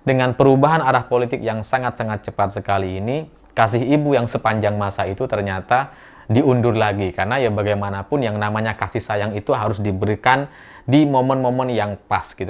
Dengan perubahan arah politik yang sangat-sangat cepat sekali ini, kasih ibu yang sepanjang masa itu ternyata diundur lagi. Karena ya bagaimanapun yang namanya kasih sayang itu harus diberikan di momen-momen yang pas gitu.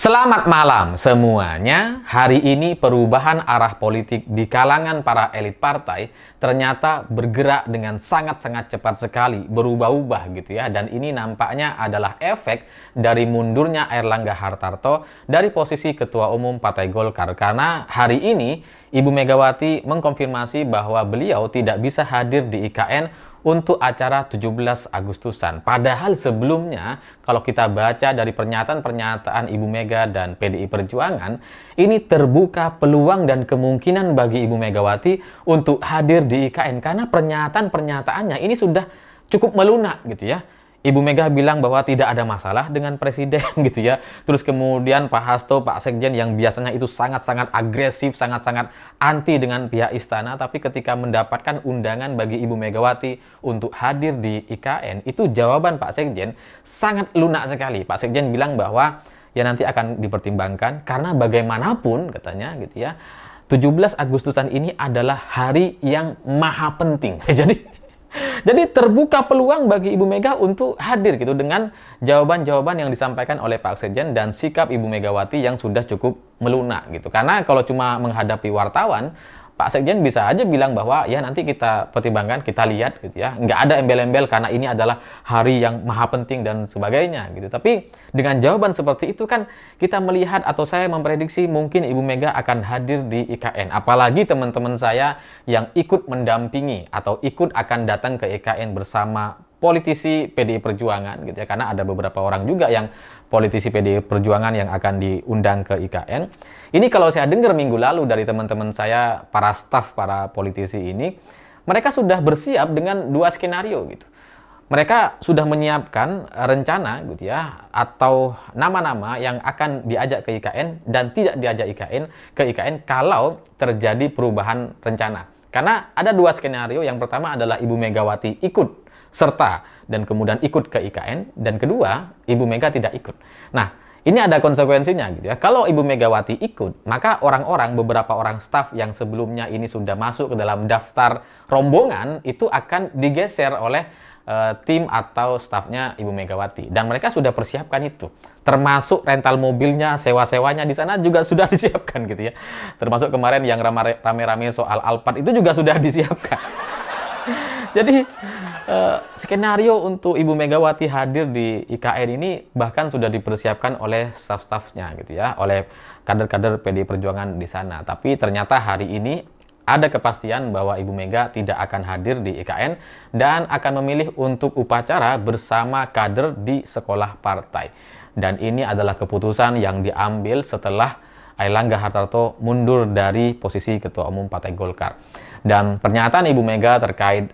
Selamat malam semuanya. Hari ini perubahan arah politik di kalangan para elit partai ternyata bergerak dengan sangat-sangat cepat sekali, berubah-ubah gitu ya. Dan ini nampaknya adalah efek dari mundurnya Airlangga Hartarto dari posisi Ketua Umum Partai Golkar. Karena hari ini Ibu Megawati mengkonfirmasi bahwa beliau tidak bisa hadir di IKN untuk acara 17 Agustusan. Padahal sebelumnya, kalau kita baca dari pernyataan-pernyataan Ibu Mega dan PDI Perjuangan, ini terbuka peluang dan kemungkinan bagi Ibu Megawati untuk hadir di IKN. Karena pernyataan-pernyataannya ini sudah cukup melunak gitu ya. Ibu Mega bilang bahwa tidak ada masalah dengan presiden gitu ya. Terus kemudian Pak Hasto, Pak Sekjen yang biasanya itu sangat-sangat agresif, sangat-sangat anti dengan pihak istana, tapi ketika mendapatkan undangan bagi Ibu Megawati untuk hadir di IKN, itu jawaban Pak Sekjen sangat lunak sekali. Pak Sekjen bilang bahwa ya nanti akan dipertimbangkan karena bagaimanapun katanya gitu ya. 17 Agustusan ini adalah hari yang maha penting. Jadi terbuka peluang bagi Ibu Mega untuk hadir gitu dengan jawaban-jawaban yang disampaikan oleh Pak Sekjen dan sikap Ibu Megawati yang sudah cukup melunak gitu. Karena kalau cuma menghadapi wartawan, Pak Sekjen bisa aja bilang bahwa ya nanti kita pertimbangkan, kita lihat gitu ya. Nggak ada embel-embel karena ini adalah hari yang maha penting dan sebagainya gitu. Tapi dengan jawaban seperti itu kan kita melihat atau saya memprediksi mungkin Ibu Mega akan hadir di IKN. Apalagi teman-teman saya yang ikut mendampingi atau ikut akan datang ke IKN bersama politisi PDI Perjuangan gitu ya. Karena ada beberapa orang juga yang politisi PDI Perjuangan yang akan diundang ke IKN. Ini kalau saya dengar minggu lalu dari teman-teman saya, para staf, para politisi ini, mereka sudah bersiap dengan dua skenario gitu. Mereka sudah menyiapkan rencana gitu ya, atau nama-nama yang akan diajak ke IKN dan tidak diajak ke IKN kalau terjadi perubahan rencana. Karena ada dua skenario, yang pertama adalah Ibu Megawati ikut serta dan kemudian ikut ke IKN, dan kedua Ibu Mega tidak ikut. Nah, ini ada konsekuensinya gitu ya. Kalau Ibu Megawati ikut, maka beberapa orang staf yang sebelumnya ini sudah masuk ke dalam daftar rombongan itu akan digeser oleh tim atau stafnya Ibu Megawati, dan mereka sudah persiapkan itu. Termasuk rental mobilnya, sewa-sewanya di sana juga sudah disiapkan gitu ya. Termasuk kemarin yang rame-rame soal Alphard itu juga sudah disiapkan. Jadi skenario untuk Ibu Megawati hadir di IKN ini bahkan sudah dipersiapkan oleh staf-stafnya gitu ya, oleh kader-kader PDI Perjuangan di sana. Tapi ternyata hari ini ada kepastian bahwa Ibu Mega tidak akan hadir di IKN dan akan memilih untuk upacara bersama kader di sekolah partai. Dan ini adalah keputusan yang diambil setelah Airlangga Hartarto mundur dari posisi Ketua Umum Partai Golkar. Dan pernyataan Ibu Mega terkait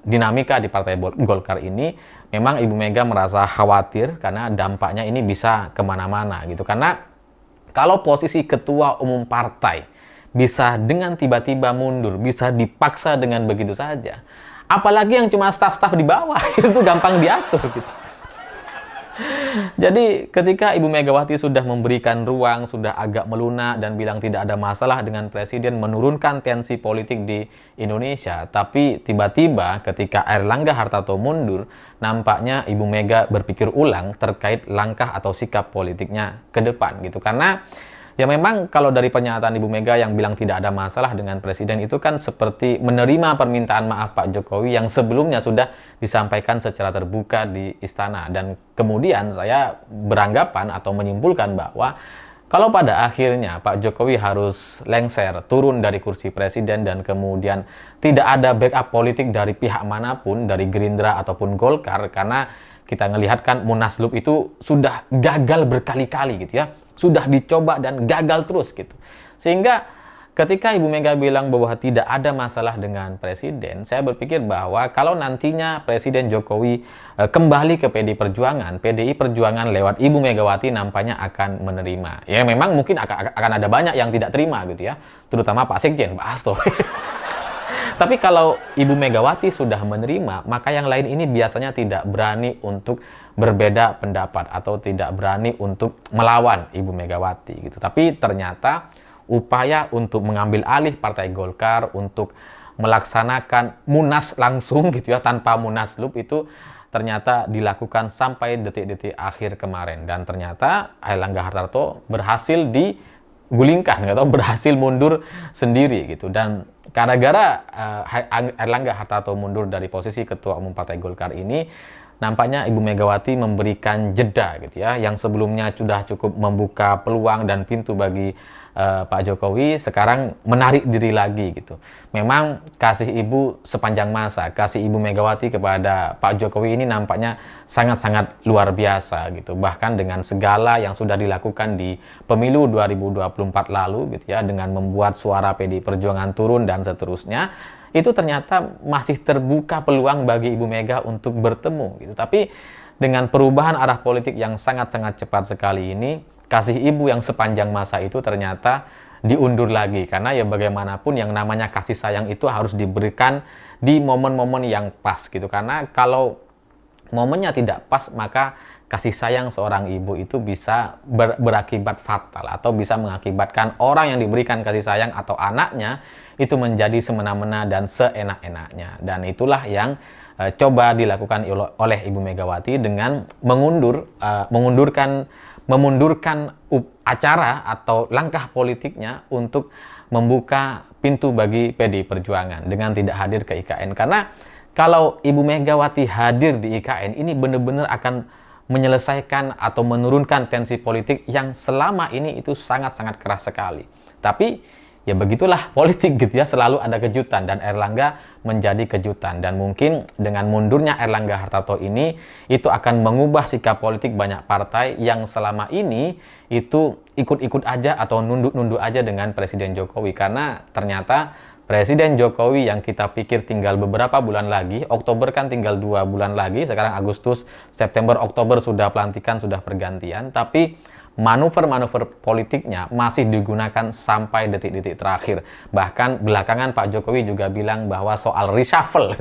dinamika di Partai Golkar ini, memang Ibu Mega merasa khawatir karena dampaknya ini bisa kemana-mana gitu. Karena kalau posisi Ketua Umum Partai bisa dengan tiba-tiba mundur, bisa dipaksa dengan begitu saja. Apalagi yang cuma staf-staf di bawah, itu gampang diatur gitu. Jadi ketika Ibu Megawati sudah memberikan ruang, sudah agak melunak dan bilang tidak ada masalah dengan presiden, menurunkan tensi politik di Indonesia, tapi tiba-tiba ketika Airlangga Hartarto mundur, nampaknya Ibu Mega berpikir ulang terkait langkah atau sikap politiknya ke depan gitu. Karena ya memang kalau dari pernyataan Ibu Mega yang bilang tidak ada masalah dengan presiden itu kan seperti menerima permintaan maaf Pak Jokowi yang sebelumnya sudah disampaikan secara terbuka di istana. Dan kemudian saya beranggapan atau menyimpulkan bahwa kalau pada akhirnya Pak Jokowi harus lengser, turun dari kursi presiden dan kemudian tidak ada backup politik dari pihak manapun, dari Gerindra ataupun Golkar, karena kita ngelihat kan Munaslup itu sudah gagal berkali-kali gitu ya. Sudah dicoba dan gagal terus gitu. Sehingga ketika Ibu Mega bilang bahwa tidak ada masalah dengan presiden, saya berpikir bahwa kalau nantinya Presiden Jokowi kembali ke PDI Perjuangan lewat Ibu Megawati nampaknya akan menerima. Ya memang mungkin akan ada banyak yang tidak terima gitu ya. Terutama Pak Sekjen, Pak Hasto. Tapi kalau Ibu Megawati sudah menerima, maka yang lain ini biasanya tidak berani untuk berbeda pendapat atau tidak berani untuk melawan Ibu Megawati gitu. Tapi ternyata upaya untuk mengambil alih Partai Golkar untuk melaksanakan munas langsung gitu ya, tanpa munaslup, itu ternyata dilakukan sampai detik-detik akhir kemarin. Dan ternyata Airlangga Hartarto berhasil digulingkan atau berhasil mundur sendiri gitu. Dan gara-gara Airlangga Hartarto mundur dari posisi Ketua Umum Partai Golkar ini, nampaknya Ibu Megawati memberikan jeda gitu ya, yang sebelumnya sudah cukup membuka peluang dan pintu bagi Pak Jokowi, sekarang menarik diri lagi gitu. Memang kasih Ibu sepanjang masa, kasih Ibu Megawati kepada Pak Jokowi ini nampaknya sangat-sangat luar biasa gitu. Bahkan dengan segala yang sudah dilakukan di pemilu 2024 lalu gitu ya, dengan membuat suara PDI Perjuangan turun dan seterusnya, itu ternyata masih terbuka peluang bagi Ibu Mega untuk bertemu gitu. Tapi dengan perubahan arah politik yang sangat-sangat cepat sekali ini, kasih Ibu yang sepanjang masa itu ternyata diundur lagi. Karena ya bagaimanapun yang namanya kasih sayang itu harus diberikan di momen-momen yang pas gitu. Karena kalau momennya tidak pas, maka kasih sayang seorang ibu itu bisa berakibat fatal atau bisa mengakibatkan orang yang diberikan kasih sayang atau anaknya itu menjadi semena-mena dan seenak-enaknya. Dan itulah yang coba dilakukan oleh Ibu Megawati dengan memundurkan acara atau langkah politiknya untuk membuka pintu bagi PDI Perjuangan dengan tidak hadir ke IKN. Karena kalau Ibu Megawati hadir di IKN, ini benar-benar akan menyelesaikan atau menurunkan tensi politik yang selama ini itu sangat-sangat keras sekali. Tapi ya begitulah politik gitu ya, selalu ada kejutan, dan Airlangga menjadi kejutan. Dan mungkin dengan mundurnya Airlangga Hartarto ini, itu akan mengubah sikap politik banyak partai yang selama ini itu ikut-ikut aja atau nunduk-nunduk aja dengan Presiden Jokowi. Karena ternyata Presiden Jokowi yang kita pikir tinggal beberapa bulan lagi, Oktober kan tinggal 2 bulan lagi, sekarang Agustus, September, Oktober sudah pelantikan, sudah pergantian, tapi manuver-manuver politiknya masih digunakan sampai detik-detik terakhir. Bahkan belakangan Pak Jokowi juga bilang bahwa soal reshuffle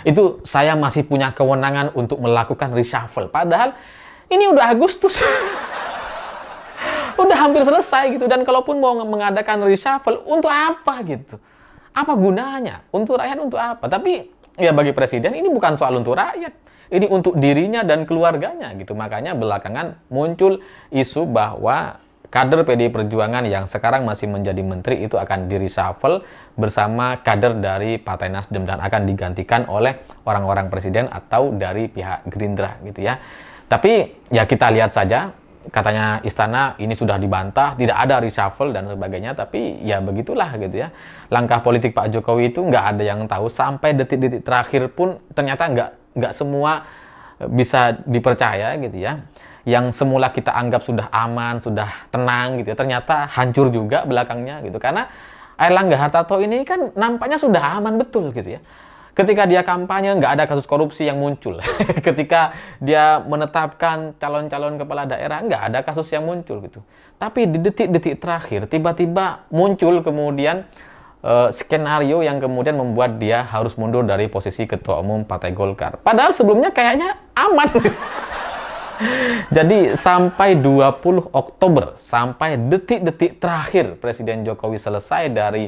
itu saya masih punya kewenangan untuk melakukan reshuffle. Padahal ini udah Agustus. Udah hampir selesai gitu. Dan kalaupun mau mengadakan reshuffle, untuk apa gitu? Apa gunanya? Untuk rakyat untuk apa? Tapi ya bagi presiden ini bukan soal untuk rakyat. Ini untuk dirinya dan keluarganya gitu. Makanya belakangan muncul isu bahwa kader PDI Perjuangan yang sekarang masih menjadi menteri itu akan di-reshuffle bersama kader dari Partai Nasdem dan akan digantikan oleh orang-orang presiden atau dari pihak Gerindra gitu ya. Tapi ya kita lihat saja. Katanya istana ini sudah dibantah, tidak ada reshuffle dan sebagainya, tapi ya begitulah gitu ya. Langkah politik Pak Jokowi itu nggak ada yang tahu, sampai detik-detik terakhir pun ternyata nggak semua bisa dipercaya gitu ya. Yang semula kita anggap sudah aman, sudah tenang gitu ya, ternyata hancur juga belakangnya gitu. Karena Airlangga Hartarto ini kan nampaknya sudah aman betul gitu ya. Ketika dia kampanye, nggak ada kasus korupsi yang muncul. Ketika dia menetapkan calon-calon kepala daerah, nggak ada kasus yang muncul gitu. Tapi di detik-detik terakhir, tiba-tiba muncul kemudian skenario yang kemudian membuat dia harus mundur dari posisi Ketua Umum Partai Golkar. Padahal sebelumnya kayaknya aman. Jadi sampai 20 Oktober, sampai detik-detik terakhir Presiden Jokowi selesai dari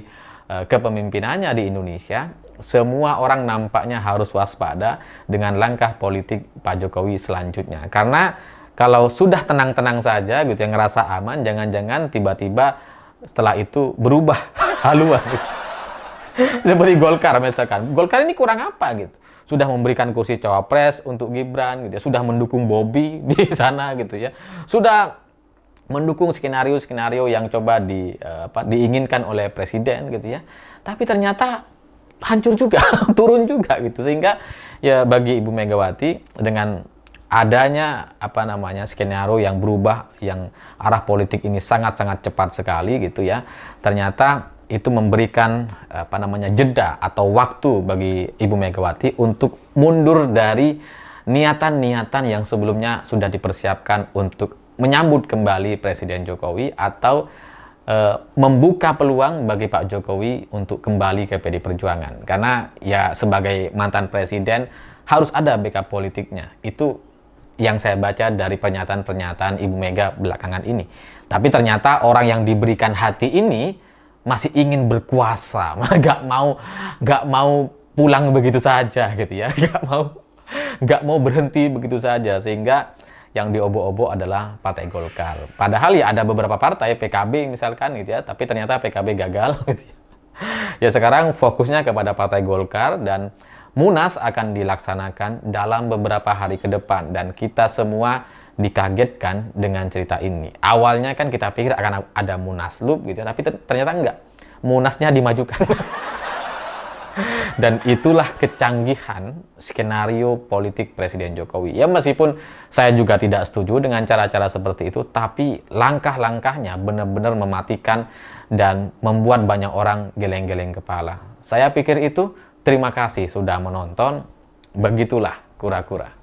kepemimpinannya di Indonesia, semua orang nampaknya harus waspada dengan langkah politik Pak Jokowi selanjutnya. Karena kalau sudah tenang-tenang saja gitu, yang ngerasa aman, jangan-jangan tiba-tiba setelah itu berubah haluan. Seperti Golkar misalkan. Golkar ini kurang apa gitu? Sudah memberikan kursi cawapres untuk Gibran gitu ya, sudah mendukung Bobi di sana gitu ya. Sudah mendukung skenario-skenario yang coba diinginkan oleh presiden gitu ya. Tapi ternyata hancur juga, turun juga gitu. Sehingga ya bagi Ibu Megawati dengan adanya skenario yang berubah, yang arah politik ini sangat-sangat cepat sekali gitu ya. Ternyata itu memberikan jeda atau waktu bagi Ibu Megawati untuk mundur dari niatan-niatan yang sebelumnya sudah dipersiapkan untuk menyambut kembali Presiden Jokowi atau membuka peluang bagi Pak Jokowi untuk kembali ke PD Perjuangan. Karena ya sebagai mantan presiden harus ada backup politiknya. Itu yang saya baca dari pernyataan-pernyataan Ibu Mega belakangan ini. Tapi ternyata orang yang diberikan hati ini masih ingin berkuasa, nggak mau pulang begitu saja gitu ya, nggak mau berhenti begitu saja, sehingga yang diobok-obok adalah Partai Golkar. Padahal ya ada beberapa partai, PKB misalkan gitu ya, tapi ternyata PKB gagal gitu ya. Ya sekarang fokusnya kepada Partai Golkar, dan Munas akan dilaksanakan dalam beberapa hari ke depan, dan kita semua dikagetkan dengan cerita ini. Awalnya kan kita pikir akan ada Munaslup gitu ya, tapi ternyata enggak. Munasnya dimajukan. Dan itulah kecanggihan skenario politik Presiden Jokowi. Ya meskipun saya juga tidak setuju dengan cara-cara seperti itu, tapi langkah-langkahnya benar-benar mematikan dan membuat banyak orang geleng-geleng kepala. Saya pikir itu. Terima kasih sudah menonton. Begitulah kura-kura.